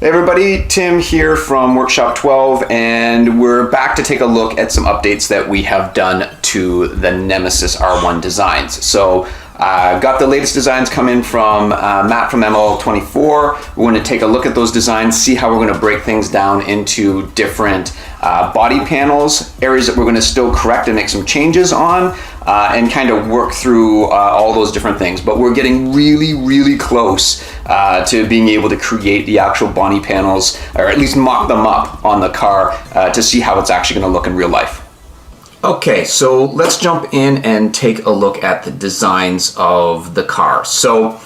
Hey everybody, Tim here from Workshop 12, and we're back to take a look at some updates that we have done to the Nemesis R1 designs. So got the latest designs come in from Matt from ML24. We're going to take a look at those designs, see how we're going to break things down into different body panels, areas that we're going to still correct and make some changes on, and kind of work through all those different things. But we're getting really close to being able to create the actual body panels, or at least mock them up on the car to see how it's actually going to look in real life. Okay, so let's jump in and take a look at the designs of the car. So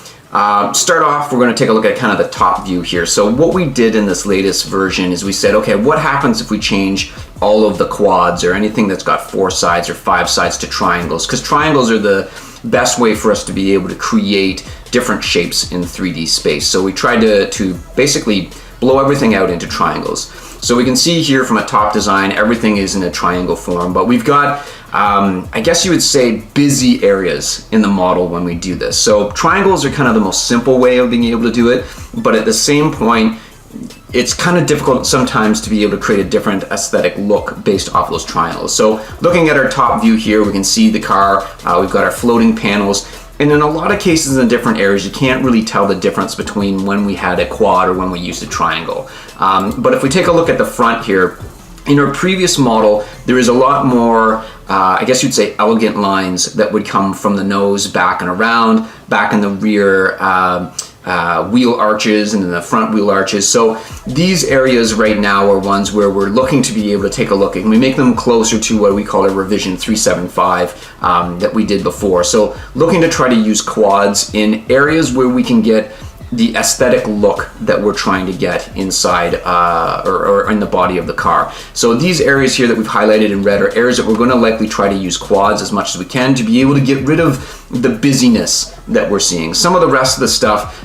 start off, we're going to take a look at kind of the top view here. So what we did in this latest version is we said, okay, what happens if we change all of the quads or anything that's got 4 sides or 5 sides to triangles? Because triangles are the best way for us to be able to create different shapes in 3D space. So we tried to basically blow everything out into triangles. So we can see here from a top design, everything is in a triangle form, but we've got, I guess you would say, busy areas in the model when we do this. So triangles are kind of the most simple way of being able to do it, but at the same point, it's kind of difficult sometimes to be able to create a different aesthetic look based off those triangles. So looking at our top view here, we can see the car, we've got our floating panels, and in a lot of cases in different areas, you can't really tell the difference between when we had a quad or when we used a triangle. But if we take a look at the front here, in our previous model, there is a lot more, I guess you'd say, elegant lines that would come from the nose back and around, back in the rear wheel arches and then the front wheel arches. So these areas right now are ones where we're looking to be able to take a look at, and we make them closer to what we call a revision 375 that we did before. So looking to try to use quads in areas where we can get the aesthetic look that we're trying to get inside or in the body of the car. So these areas here that we've highlighted in red are areas that we're going to likely try to use quads as much as we can to be able to get rid of the busyness that we're seeing. Some of the rest of the stuff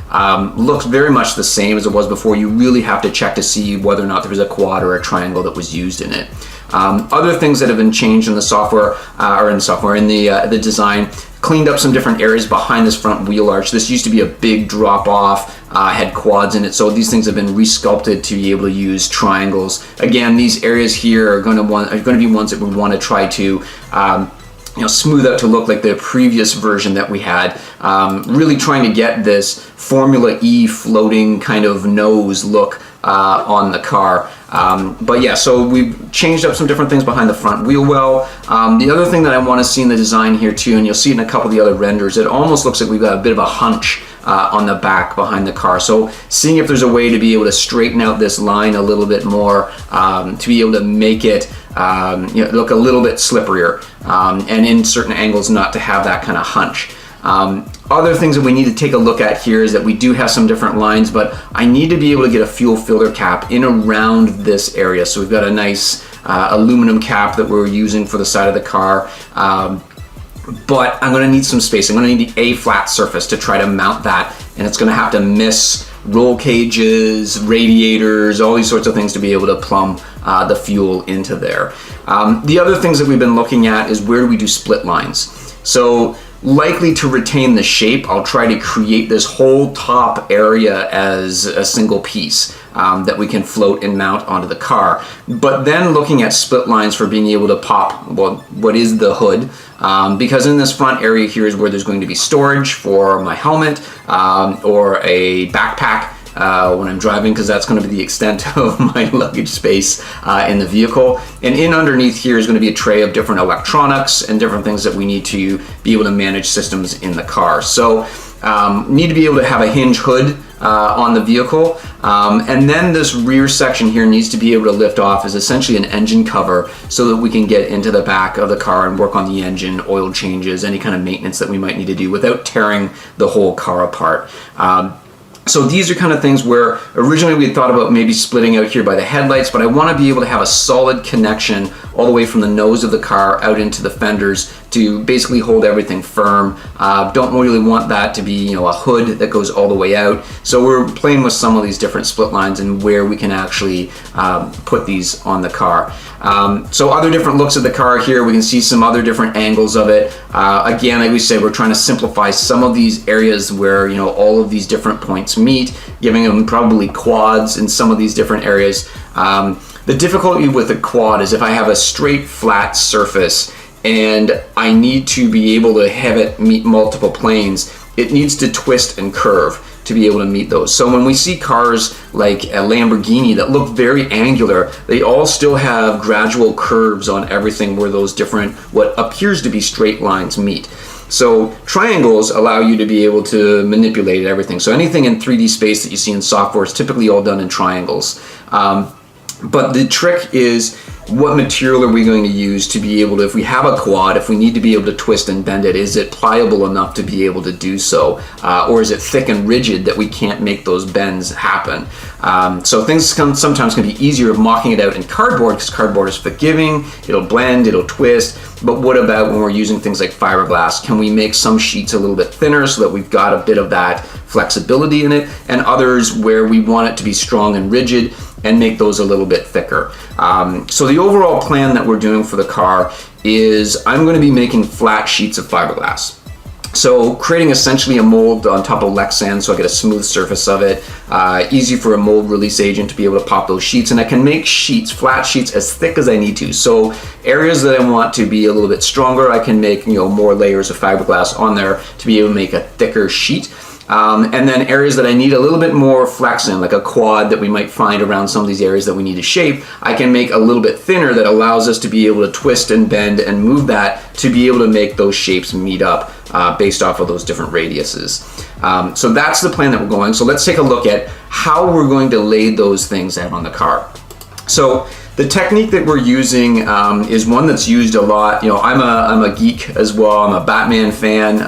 looks very much the same as it was before. You really have to check to see whether or not there was a quad or a triangle that was used in it. Other things that have been changed in the software, in the design, cleaned up some different areas behind this front wheel arch. This used to be a big drop off, had quads in it, so these things have been resculpted to be able to use triangles. Again, these areas here are going to be ones that we want to try to smooth out to look like the previous version that we had, really trying to get this Formula E floating kind of nose look on the car. But yeah, so we've changed up some different things behind the front wheel well. The other thing that I want to see in the design here too, and you'll see it in a couple of the other renders, it almost looks like we've got a bit of a hunch on the back behind the car. So seeing if there's a way to be able to straighten out this line a little bit more, to be able to make it look a little bit slipperier, and in certain angles not to have that kind of hunch. Other things that we need to take a look at here is that we do have some different lines, but I need to be able to get a fuel filter cap in around this area. So we've got a nice aluminum cap that we're using for the side of the car, but I'm going to need some space. I'm going to need a flat surface to try to mount that, and it's going to have to miss roll cages, radiators, all these sorts of things to be able to plumb the fuel into there. The other things that we've been looking at is where do we do split lines. So likely to retain the shape, I'll try to create this whole top area as a single piece that we can float and mount onto the car. But then looking at split lines for being able to pop what is the hood, because in this front area here is where there's going to be storage for my helmet or a backpack when I'm driving, because that's going to be the extent of my luggage space in the vehicle. And in underneath here is going to be a tray of different electronics and different things that we need to be able to manage systems in the car. So need to be able to have a hinge hood on the vehicle, and then this rear section here needs to be able to lift off as essentially an engine cover so that we can get into the back of the car and work on the engine, oil changes, any kind of maintenance that we might need to do without tearing the whole car apart. So these are kind of things where originally we had thought about maybe splitting out here by the headlights, but I want to be able to have a solid connection all the way from the nose of the car out into the fenders to to basically hold everything firm. Don't really want that to be, a hood that goes all the way out. So we're playing with some of these different split lines and where we can actually put these on the car. So other different looks of the car here, we can see some other different angles of it. Again, like we said, we're trying to simplify some of these areas where, all of these different points meet, giving them probably quads in some of these different areas. The difficulty with a quad is if I have a straight flat surface and I need to be able to have it meet multiple planes, it needs to twist and curve to be able to meet those. So when we see cars like a Lamborghini that look very angular, they all still have gradual curves on everything where those different, what appears to be straight lines meet. So triangles allow you to be able to manipulate everything. So anything in 3D space that you see in software is typically all done in triangles. But the trick is, what material are we going to use to be able to, if we have a quad, if we need to be able to twist and bend it, is it pliable enough to be able to do so? Or is it thick and rigid that we can't make those bends happen? So things sometimes can be easier of mocking it out in cardboard, because cardboard is forgiving, it'll blend, it'll twist. But what about when we're using things like fiberglass? Can we make some sheets a little bit thinner so that we've got a bit of that flexibility in it, and others where we want it to be strong and rigid, and make those a little bit thicker? So the overall plan that we're doing for the car is I'm going to be making flat sheets of fiberglass. So creating essentially a mold on top of Lexan so I get a smooth surface of it. Easy for a mold release agent to be able to pop those sheets, and I can make sheets, flat sheets, as thick as I need to. So areas that I want to be a little bit stronger, I can make more layers of fiberglass on there to be able to make a thicker sheet. And then areas that I need a little bit more flex in, like a quad that we might find around some of these areas that we need to shape, I can make a little bit thinner that allows us to be able to twist and bend and move that to be able to make those shapes meet up based off of those different radiuses. So that's the plan that we're going. So let's take a look at how we're going to lay those things out on the car. So the technique that we're using is one that's used a lot. I'm a geek as well. I'm a Batman fan.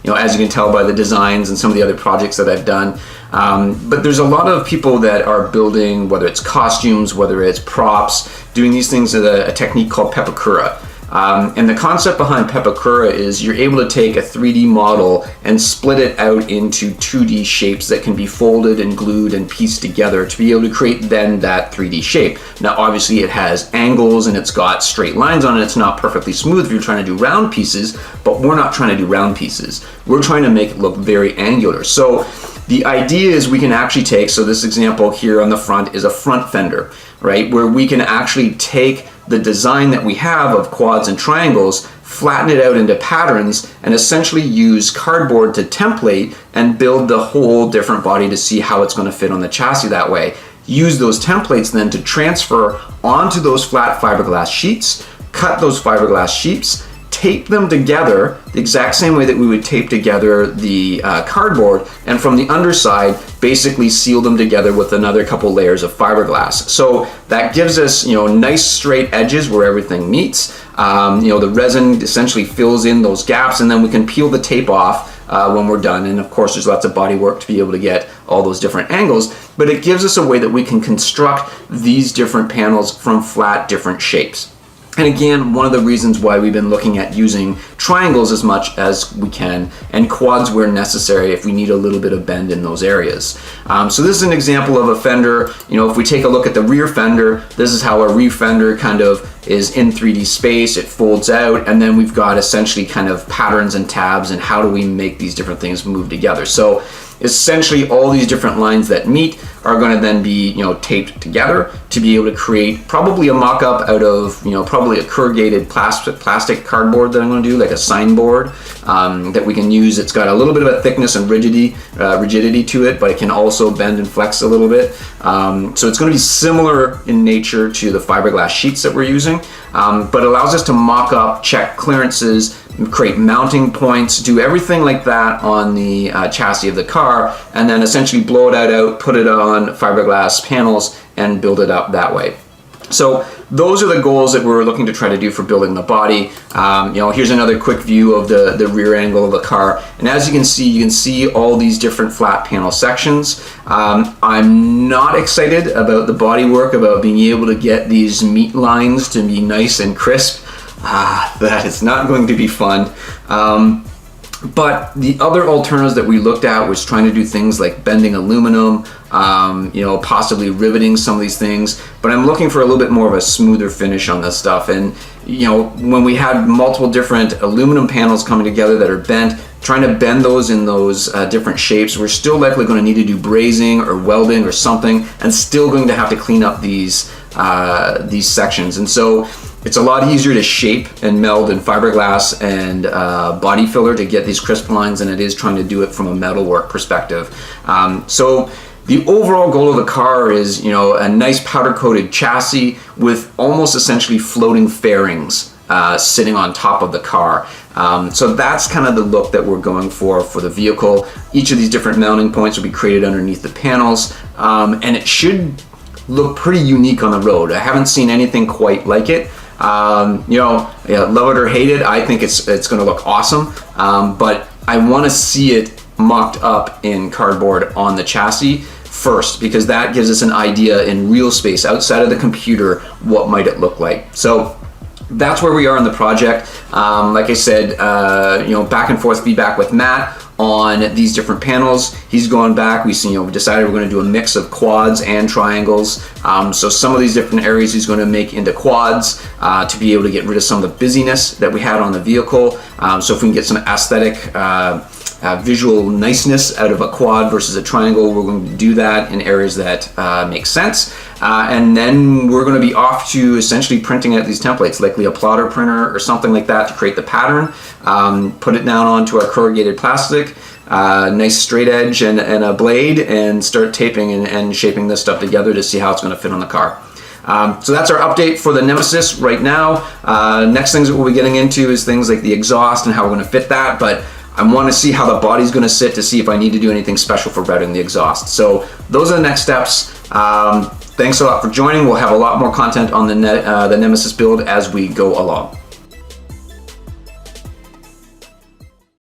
As you can tell by the designs and some of the other projects that I've done. But there's a lot of people that are building, whether it's costumes, whether it's props, doing these things with a technique called pepakura. And the concept behind pepakura is you're able to take a 3D model and split it out into 2D shapes that can be folded and glued and pieced together to be able to create then that 3D shape. Now obviously it has angles and it's got straight lines on it. It's not perfectly smooth if you're trying to do round pieces, but we're not trying to do round pieces. We're trying to make it look very angular. So the idea is we can actually take, so this example here on the front is a front fender, right? Where we can actually take the design that we have of quads and triangles, flatten it out into patterns, and essentially use cardboard to template and build the whole different body to see how it's going to fit on the chassis that way. Use those templates then to transfer onto those flat fiberglass sheets, cut those fiberglass sheets, tape them together the exact same way that we would tape together the cardboard, and from the underside basically seal them together with another couple layers of fiberglass. So that gives us nice straight edges where everything meets. The resin essentially fills in those gaps, and then we can peel the tape off when we're done. And of course there's lots of body work to be able to get all those different angles, but it gives us a way that we can construct these different panels from flat different shapes. And again, one of the reasons why we've been looking at using triangles as much as we can, and quads where necessary if we need a little bit of bend in those areas. So this is an example of a fender. If we take a look at the rear fender, this is how a rear fender kind of is in 3D space. It folds out, and then we've got essentially kind of patterns and tabs, and how do we make these different things move together. So essentially all these different lines that meet are going to then be taped together to be able to create probably a mock-up out of probably a corrugated plastic cardboard that I'm going to do, like a signboard that we can use. It's got a little bit of a thickness and rigidity to it, but it can also bend and flex a little bit. So it's going to be similar in nature to the fiberglass sheets that we're using, but allows us to mock up, check clearances, create mounting points, do everything like that on the chassis of the car, and then essentially blow it out, put it on fiberglass panels, and build it up that way. So those are the goals that we're looking to try to do for building the body. Here's another quick view of the rear angle of the car, and as you can see all these different flat panel sections. I'm not excited about the body work, about being able to get these meat lines to be nice and crisp. That is not going to be fun. But the other alternatives that we looked at was trying to do things like bending aluminum, possibly riveting some of these things. But I'm looking for a little bit more of a smoother finish on this stuff. And when we had multiple different aluminum panels coming together that are bent, trying to bend those in those different shapes, we're still likely going to need to do brazing or welding or something, and still going to have to clean up these sections. And so it's a lot easier to shape and meld in fiberglass and body filler to get these crisp lines than it is trying to do it from a metalwork perspective. So the overall goal of the car is, a nice powder coated chassis with almost essentially floating fairings sitting on top of the car. So that's kind of the look that we're going for the vehicle. Each of these different mounting points will be created underneath the panels, and it should look pretty unique on the road. I haven't seen anything quite like it. Love it or hate it, I think it's going to look awesome, but I want to see it mocked up in cardboard on the chassis first, because that gives us an idea in real space outside of the computer what might it look like. So that's where we are in the project. Like I said, back and forth feedback with Matt on these different panels. He's gone back. We decided we're going to do a mix of quads and triangles. So some of these different areas he's going to make into quads to be able to get rid of some of the busyness that we had on the vehicle. So if we can get some aesthetic visual niceness out of a quad versus a triangle, we're going to do that in areas that make sense. And then we're going to be off to essentially printing out these templates, likely a plotter printer or something like that to create the pattern, put it down onto our corrugated plastic, nice straight edge and a blade, and start taping and shaping this stuff together to see how it's going to fit on the car. So that's our update for the Nemesis right now. Next things that we'll be getting into is things like the exhaust and how we're going to fit that, but I want to see how the body's going to sit to see if I need to do anything special for routing the exhaust. So those are the next steps. Thanks a lot for joining. We'll have a lot more content on the Nemesis build as we go along.